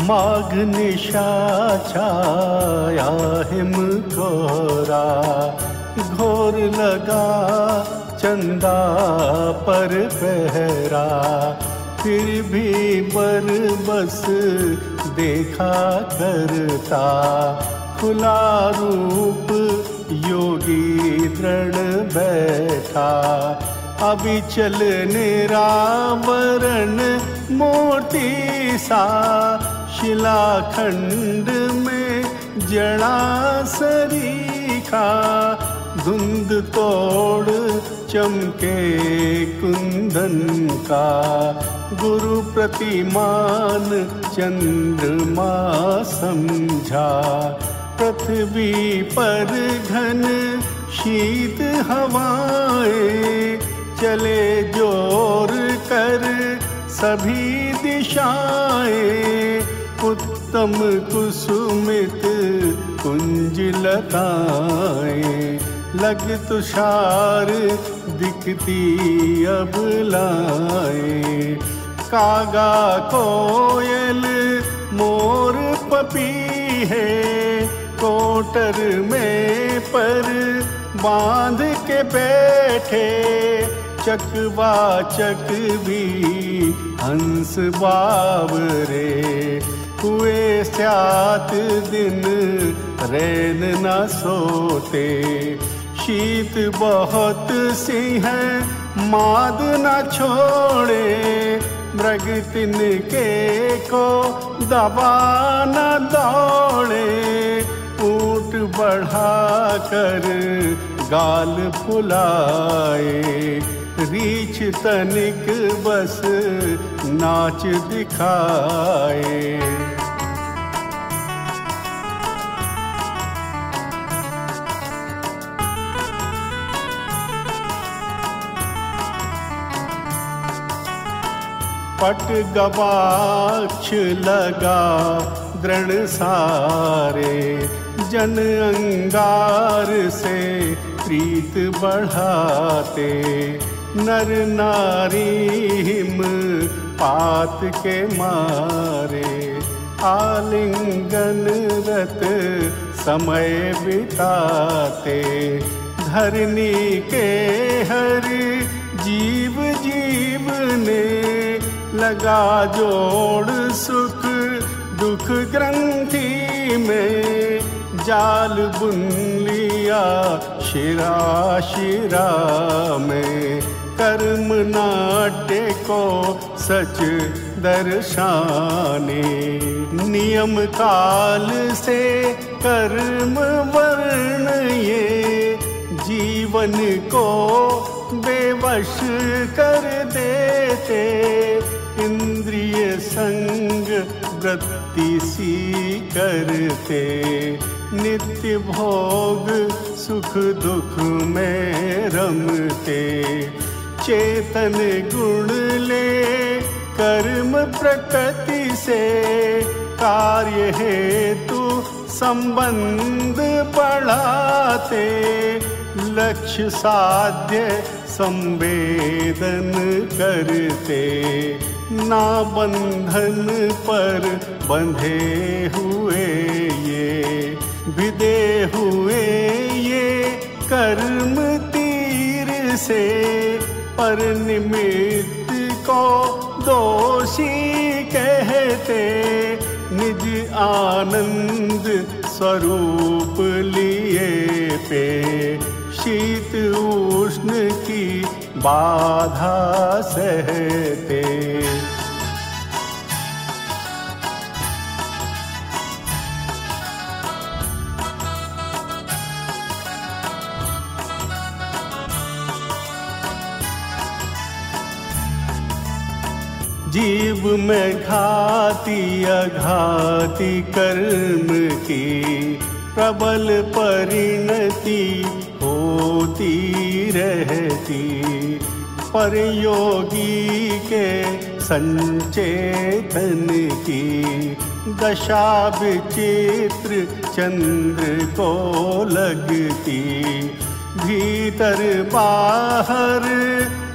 माघ निशाचाया him कोरा, घोर लगा चंदा पर पहरा, फिर भी बरबस देखा करता, खुला रूप योगी दृढ़ बैठा, अभी चल निरावरण मूर्ति सा, शिलाखंड में जड़ा सरीखा, धुंध तोड़ चमके कुंदन का, गुरु प्रतिमान चंद्रमा समझा, पृथ्वी पर घन शीत हवाएं, चले जोर कर सभी दिशाएं, उत्तम कुसुमित कुंज लताएं, लग तुषार दिखती अब लाएं, कागा कोयल मोर पपीहे, कोटर में पर बांध के बैठे, चकवा चक भी हंस बावरे, हुए 7 दिन रैन न सोते, शीत बहुत सिंह माद न छोड़े, मृग तिनके को दबा न दौड़े, ऊंट बढ़ा कर गाल फुलाए, रीछ तनिक बस नाच दिखाए। पट गवाक्ष लगा दृढ़ सारे, जन अंगार से प्रीत बढ़ाते, नर नारी हिम पात के मारे, आलिंगन रत समय बिताते, धरनी के हर जीव जीव ने लगा जोड़ सुख दुख ग्रंथि में, जाल बुन लिया शिरा शिरा में, कर्म नाट्य को सच दर्शाने, नियम काल से कर्म वर्ण ये, जीवन को बेवश कर देते, इंद्रिय संग वृत्ति सी करते, नित्य भोग सुख दुख में रमते, चेतन गुण ले कर्म प्रकृति से, कार्य हेतु संबंध बढ़ाते, लक्ष्य साध्य संवेदन करते, ना बंधन पर बंधे हुए ये, विदे हुए ये कर्म तीर से, पर निमित्त को दोषी कहते, निज आनंद स्वरूप लिए पे, शीत उष्ण की बाधा सहते। जीव में घाती अघाती कर्म की, प्रबल परिणति होती रहती, पर योगी के संचेतन की, दशा विचित्र चंद्र को लगती, भीतर बाहर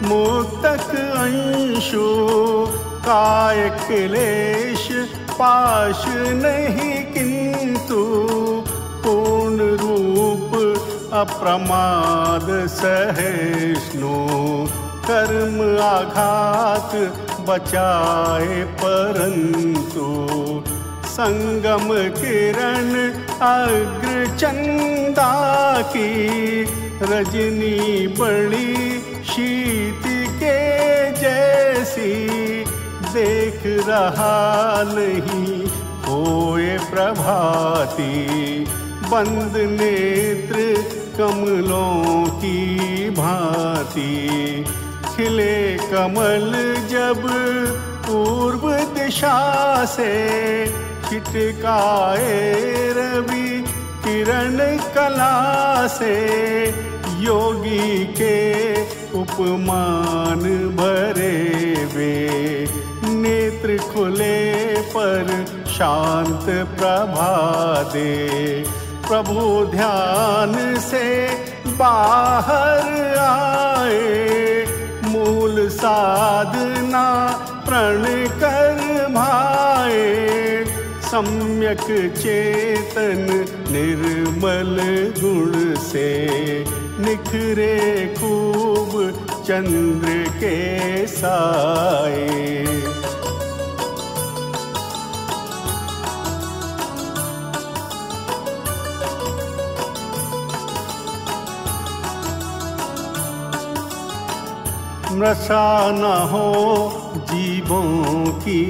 मुक्तक अंशु, काय क्लेश पाश नहीं किंतु पूर्ण रूप अप्रमाद सहिष्णु, कर्म आघात बचाए परंतु, संगम किरण अग्र चंदा की, रजनी बड़ी शीत के जैसी, देख रहा नहीं होए प्रभाती, बंद नेत्र कमलों की भांति, खिले कमल जब पूर्व दिशा से, छिटकाए रवि किरण कला से, योगी के उपमान भरे वे, नेत्र खुले पर शांत प्रभा दे, प्रभु ध्यान से बाहर आए, मूल साधना प्रण कर भाए, सम्यक चेतन निर्मल गुण से, निखरे खूब चंद्र के साए। मृषा न हो जीवों की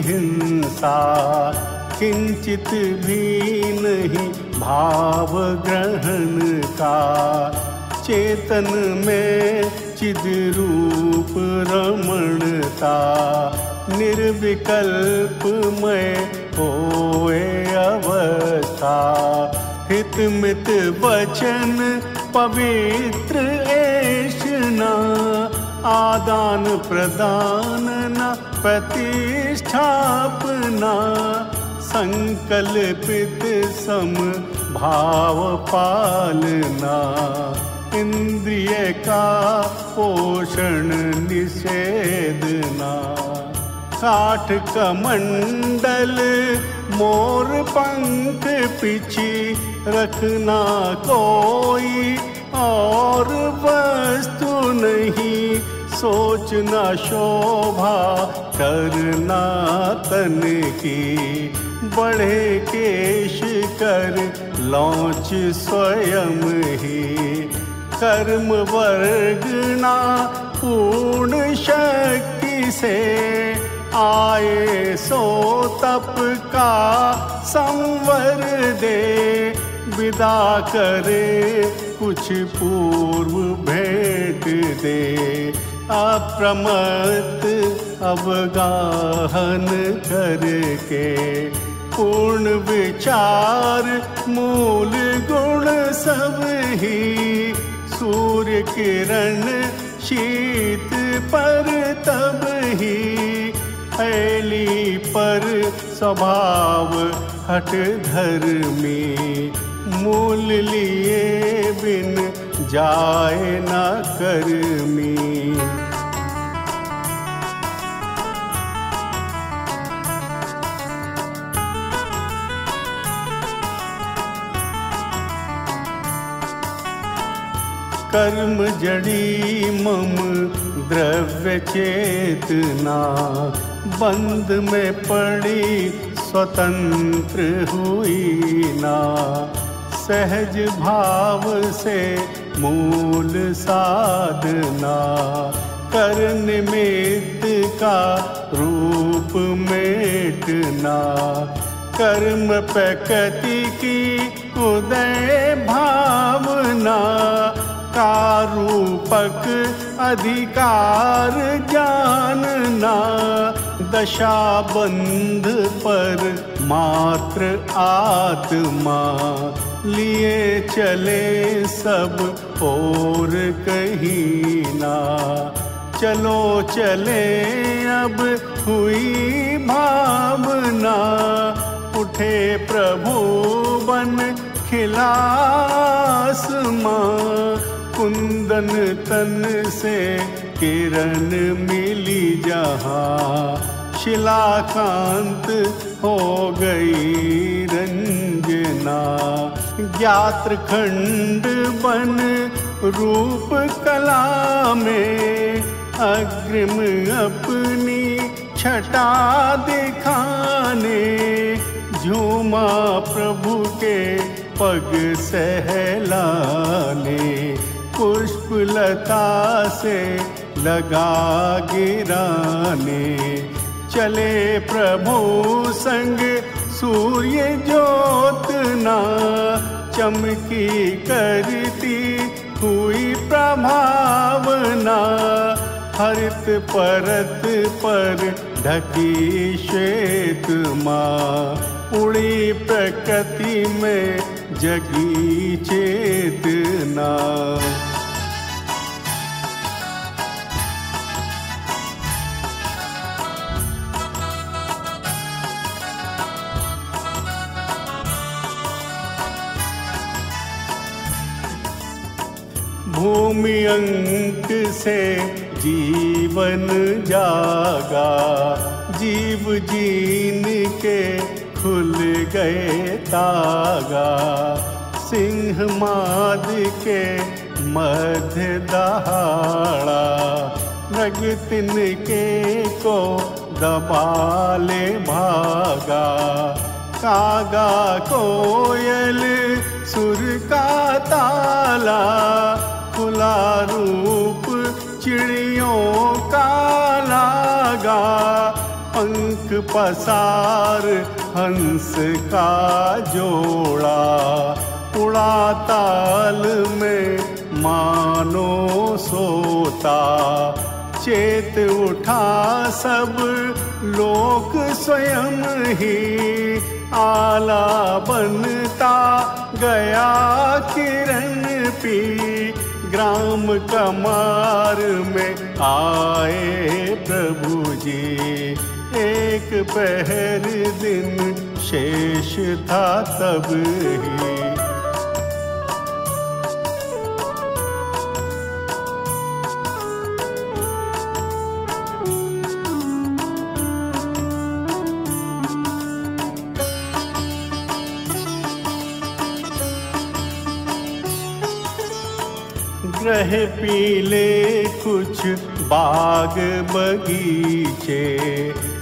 हिंसा, किंचित भी नहीं भाव ग्रहण का, चेतन में चिद रूप रमणता, निर्विकल्प में होए अवस्था, हित मित वचन पवित्र ऐशना, आदान प्रदान न प्रतिष्ठापना, संकल्पित सम भाव पालना, इंद्रिय का पोषण निषेधना, काठ कमंडल मोर पंख पिछी, रखना कोई और वस्तु नहीं, सोचना शोभा करना तन की, बढ़े केश कर लौच स्वयं ही, कर्म वर्गना पूर्ण शक्ति से, आए सो तप का संवर दे, विदा करे कुछ पूर्व भेंट दे, अप्रमत्त अवगाहन करके, पूर्ण विचार मूल गुण सब ही, सूर्य किरण शीत पर तब ही, ऐली पर स्वभाव हट धर्मी, मूल लिए बिन जाए न कर्मी। कर्म जड़ी मम द्रव्य चेतना, बंध में पड़ी स्वतंत्र हुई ना, सहज भाव से मूल साधना, कर निमित्त का रूप मेटना, कर्म प्रकृति की उदय भावना, कारूपक अधिकार जानना, दशा बंध पर मात्र आत्मा, लिए चले सब और कहीं ना, चलो चले अब हुई भावना, उठे प्रभु बन खिला आसमां, कुंदन तन से किरण मिली जहाँ, शिलाकांत हो गई रंजना। ज्ञात्र खंड बन रूप कला में अग्रिम अपनी छटा दिखाने, झूमा प्रभु के पग सहलाने, पुष्पलता से लगा गिराने। चले प्रभु संग सूर्य ज्योतना, चमकी करती हुई प्रभावना। हरित परत पर ढकी श्वेत माँ, उड़ी प्रकृति में जगी चेतना। भूमि अंक से जीवन जागा, जीव जीन के खुल गए तागा। सिंह माद के मध्य दहाड़ा, नग तिनके को दबा ले भागा। कागा कोयल सुर का ताला, खुला रूप चिड़ियों का लागा। पंख पसार हंस का जोड़ा, उड़ा ताल में मानो सोता। चेत उठा सब लोक स्वयं ही, आला बनता गया किरण पी। ग्राम कमार में आए प्रभु जी, एक पहर दिन शेष था तब ही। ग्रह पीले कुछ बाग बगीचे,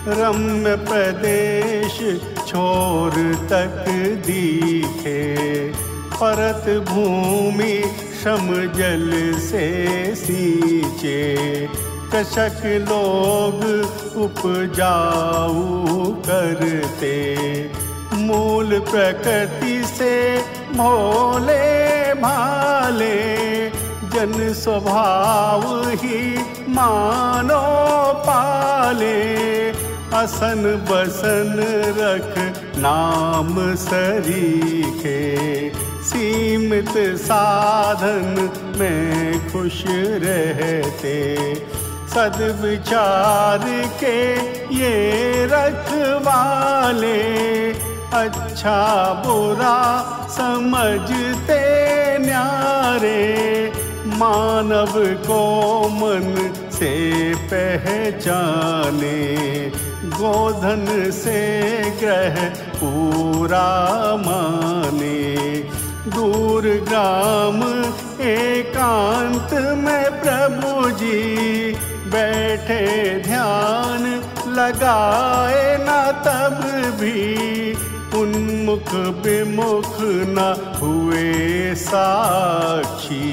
रम्य प्रदेश छोर तक दिखे। परत भूमि श्रम जल से सींचे, कृषक लोग उपजाऊ करते। मूल प्रकृति से भोले भाले, जन स्वभाव ही मानो पाले। असन बसन रख नाम सरीखे, सीमित साधन में खुश रहते। सद्विचार के ये रखवाले, अच्छा बुरा समझते न्यारे। मानव को मन से पहचाने, गोधन से ग्रह पूरा माने। दूर ग्राम एकांत में प्रभु जी, बैठे ध्यान लगाए न तब भी। उन्मुख विमुख न हुए साक्षी,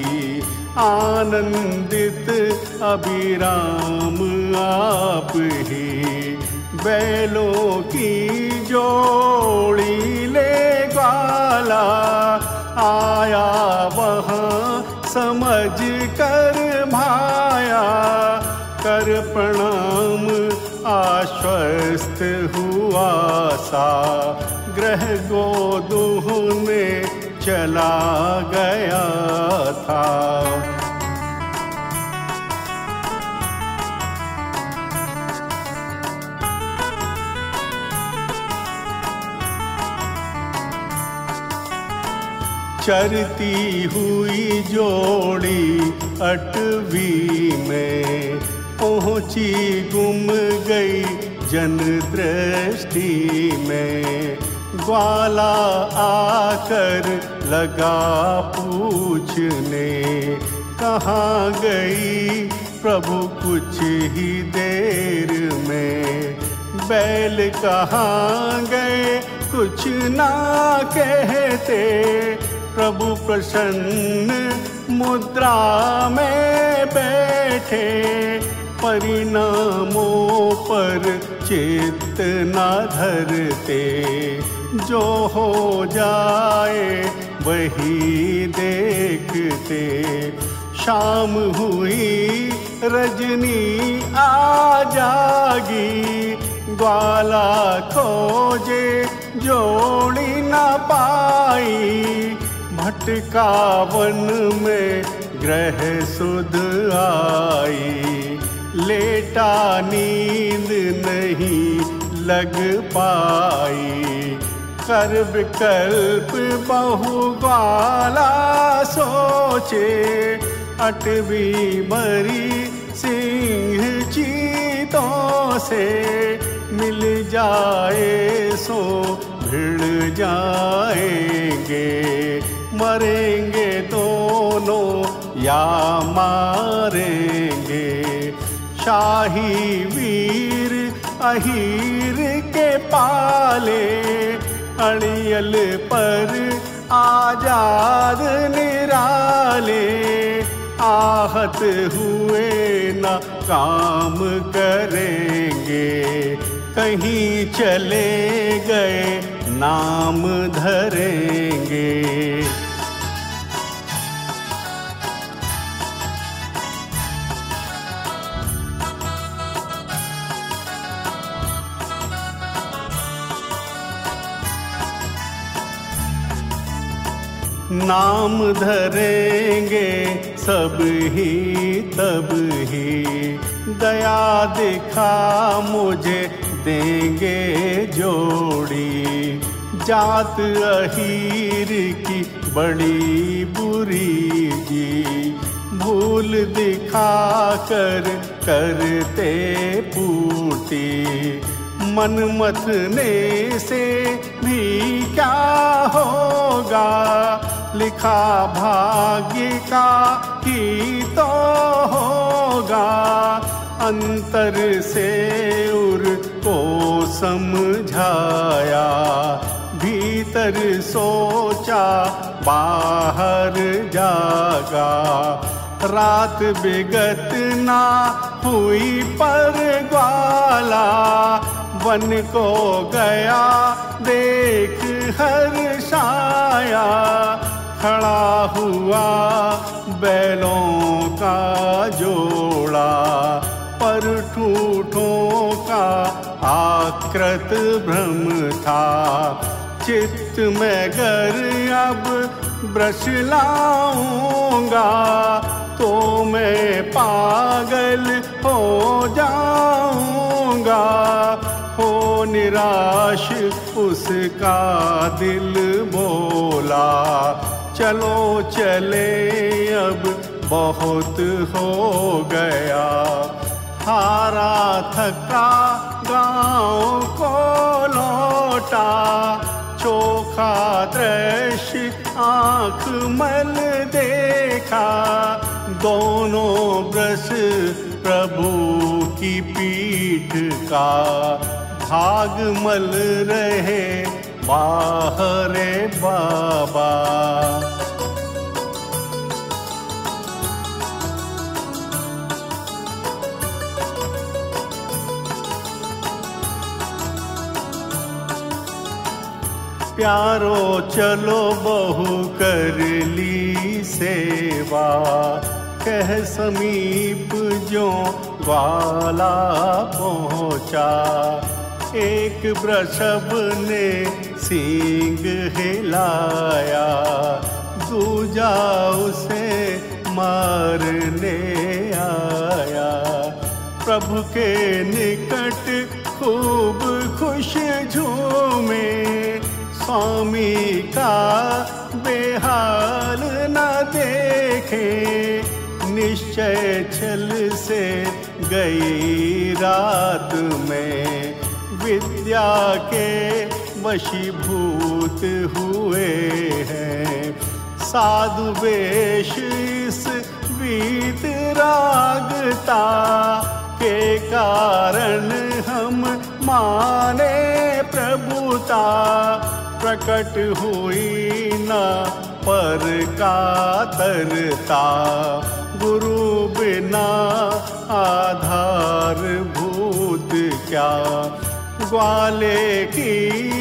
आनंदित अभिराम आप ही। बैलों की जोड़ी ले ग्वाला, आया वहाँ समझ कर भाया। कर प्रणाम आश्वस्त हुआ सा, ग्रह गोदुहने चला गया था। चरती हुई जोड़ी अटवी में पहुंची, गुम गई जन दृष्टि में। ग्वाला आकर लगा पूछने, कहाँ गई प्रभु कुछ ही देर में। बैल कहाँ गए कुछ ना कहते, प्रभु प्रसन्न मुद्रा में बैठे। परिणामों पर चित्त न धरते, जो हो जाए वही देखते। शाम हुई रजनी आ जागी, ग्वाला खोजे जोड़ी न पाई। भटका वन में ग्रह सुध आई, लेटा नींद नहीं लग पाई। कर विकल्प बहु ग्वाला सोचे, अटवी मरी सिंह चीतों से। मिल जाए सो भिड़ जाएंगे, मरेंगे दोनों या मारेंगे। शाही वीर अहीर के पाले, अड़ियल पर आजाद निराले। आहत हुए न काम करेंगे, कहीं चले गए नाम धरेंगे। नाम धरेंगे सब ही तब ही, दया दिखा मुझे देंगे जोड़ी। जात अहीर की बड़ी बुरी जी, भूल दिखा कर करते पूर्ति। मनमथने से भी क्या होगा, लिखा भाग्य का ही तो होगा। अंतर से उर को समझाया, भीतर सोचा बाहर जागा। रात बिगत ना हुई पर ग्वाला, वन को गया देख हर्षाया। खड़ा हुआ बैलों का जोड़ा, पर ठूठों का आकृत भ्रम था। चित्त में गर अब ब्रश लाऊंगा, तो मैं पागल हो जाऊंगा। हो निराश उसका दिल बोला, चलो चले अब बहुत हो गया। हारा थका गाँव को लौटा, चोखा दृश्य आँख मल देखा। दोनों ब्रश प्रभु की पीठ का, भाग मल रहे बाहरे बाबा। प्यारो चलो बहु कर ली सेवा, कह समीप जो ग्वाला पहुँचा। एक वृषभ ने सींग हिलाया, दूजा उसे मारने आया। प्रभु के निकट खूब खुश झूमे, स्वामी का बेहाल न देखे। निश्चय छल से गई रात में, विद्या के वशीभूत हुए हैं। साधु वेश इस वीतरागता के कारण हम माने प्रभुता। प्रकट हुई न पर कातरता, गुरु बिना आधार भूत क्या। ग्वाले की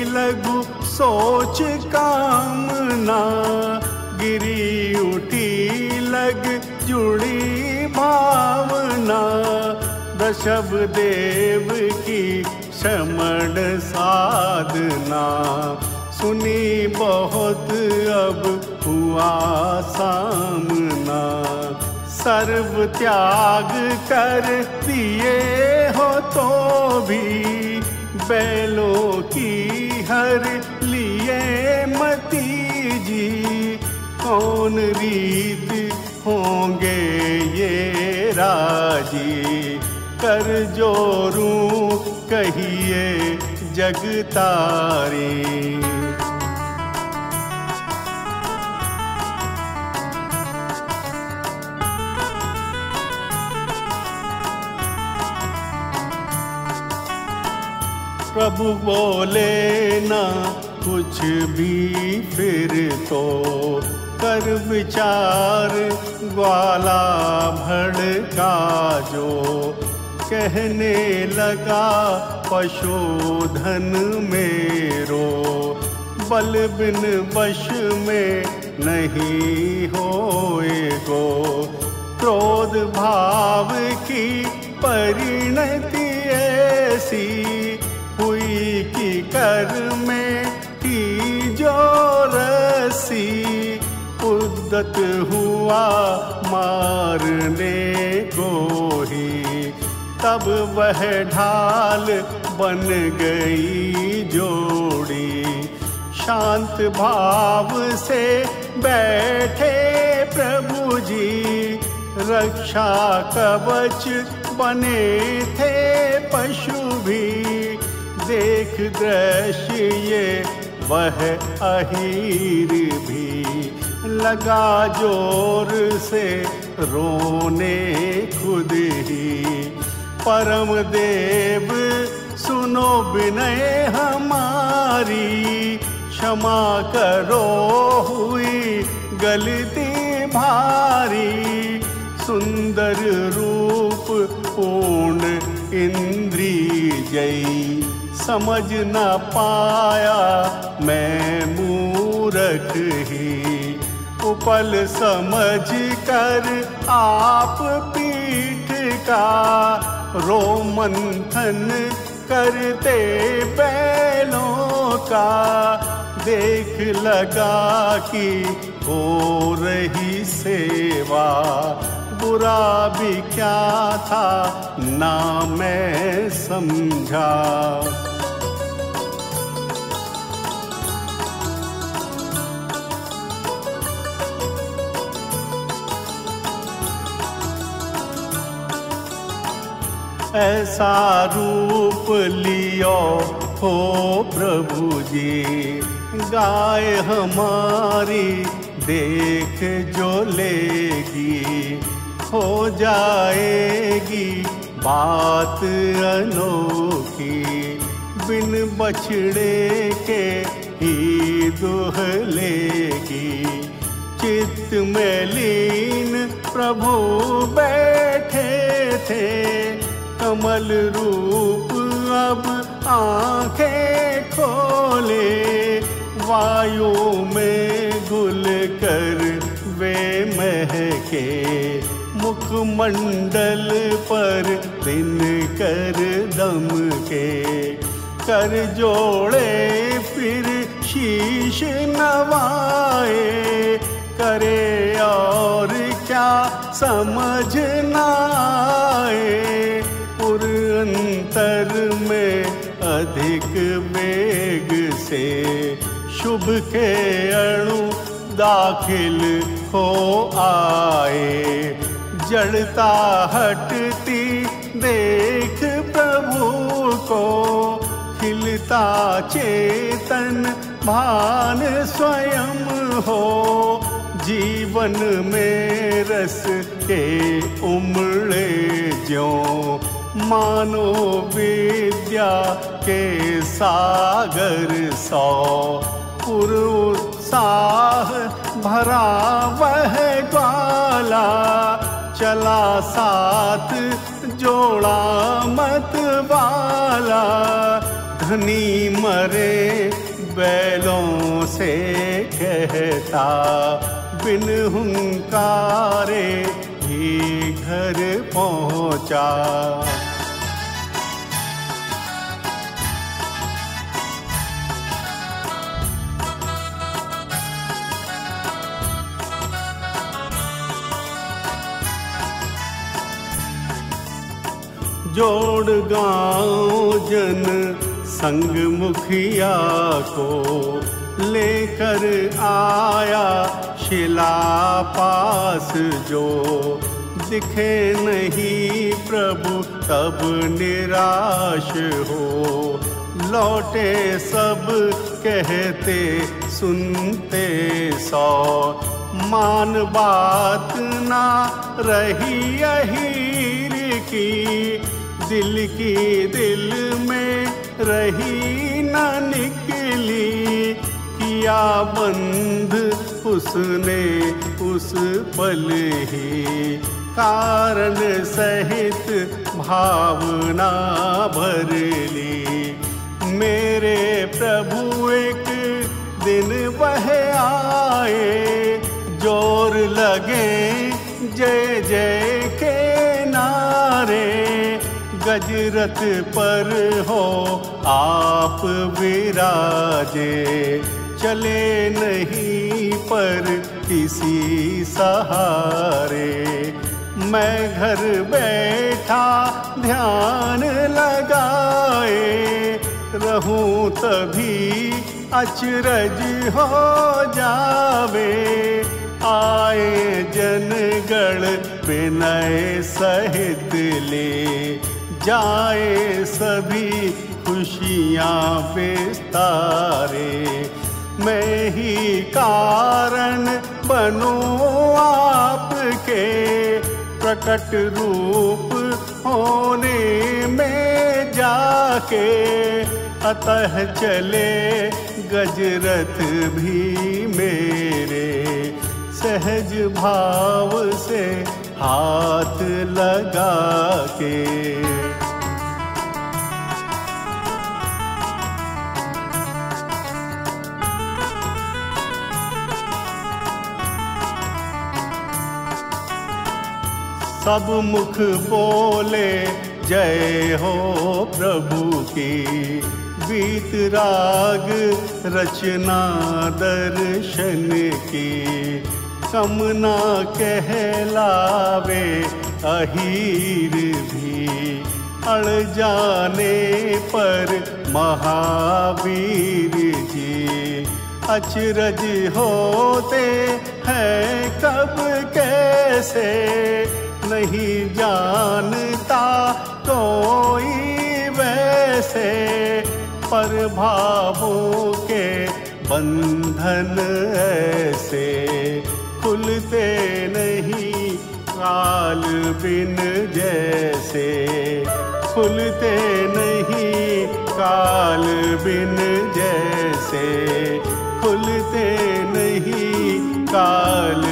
लघु सोच कामना, गिरी उठी लग जुड़ी भावना। दशभ देव की श्रमण साधना, सुनी बहुत अब हुआ सामना। सर्व त्याग कर दिए हो तो भी, बैलों की हर लिए मती जी। कौन रीत होंगे ये राजी, कर जोरूं कहिए जगतारी। प्रभु बोले ना कुछ भी फिर तो, कर विचार ग्वाला भड़का जो। कहने लगा पशुधन मेरो, बल बिन वश में नहीं होए गो। क्रोध भाव की परिणति ऐसी हुई कि कर में की जो रसी। उद्दत हुआ मारने को ही, तब वह ढाल बन गई जोड़ी। शांत भाव से बैठे प्रभु जी, रक्षा कवच बने थे पशु भी। देख दृश्य ये वह अहीर भी, लगा जोर से रोने खुद ही। परम देव सुनो विनय हमारी, क्षमा करो हुई गलती भारी। सुंदर रूप पूर्ण इंद्री जई, समझ न पाया मैं मूरख ही। उपल समझ कर आप पीठ का, रोमंथन करते बैलों का। देख लगा कि हो रही सेवा, बुरा भी क्या था ना मैं समझा। ऐसा रूप लियो हो प्रभु जी, गाय हमारी देख जो लेगी। हो जाएगी बात अनोखी, बिन बछड़े के ही दुहलेगी। चित्त में लीन प्रभु बैठे थे, कमल रूप अब आंखें खोले। वायु में घुल कर वे महके, मुखमंडल पर दिन कर दम के। कर जोड़े फिर शीश नवाए, करे और क्या समझ न आए। पुर अंतर में अधिक वेग से, शुभ के अणु दाखिल हो आए। जड़ता हटती देख प्रभु को, खिलता चेतन भान स्वयं हो, जीवन में रस के उमड़े ज्यों, मानो विद्या के सागर सौ, उत्साह भरा वह ग्वाला, चला साथ जोड़ा मत वाला, धनी मरे बैलों से कहता, बिन हुंकारे ही घर पहुंचा। जोड़ गांव जन संग मुखिया को, लेकर आया शिला पास जो, दिखे नहीं प्रभु तब निराश हो, लौटे सब कहते सुनते सौ, मान बात ना रही अहीर की, दिल की दिल में रही न निकली, किया बंध उसने उस पल ही, कारण सहित भावना भर ली। मेरे प्रभु एक दिन वह आए, जोर लगे जय जय के नारे, गजरथ पर हो आप विराजे, चले नहीं पर किसी सहारे, मैं घर बैठा ध्यान लगाए, रहूं तभी अचरज हो जावे, आए जनगण विनय सहित ले, जाए सभी खुशियाँ विस्तारे, मैं ही कारण बनूं आपके, प्रकट रूप होने में जाके, अतः चले गजरथ भी मेरे, सहज भाव से हाथ लगा के। सब मुख बोले जय हो प्रभु की, बीत राग रचना दर्शन की, कमना कहलावे अहीर भी, अड़ जाने पर महावीर जी, अचरज होते हैं कब कैसे, नहीं जानता कोई वैसे, पर भावों के बंधन ऐसे, खुलते नहीं काल बिन जैसे, खुलते नहीं काल बिन जैसे, खुलते नहीं काल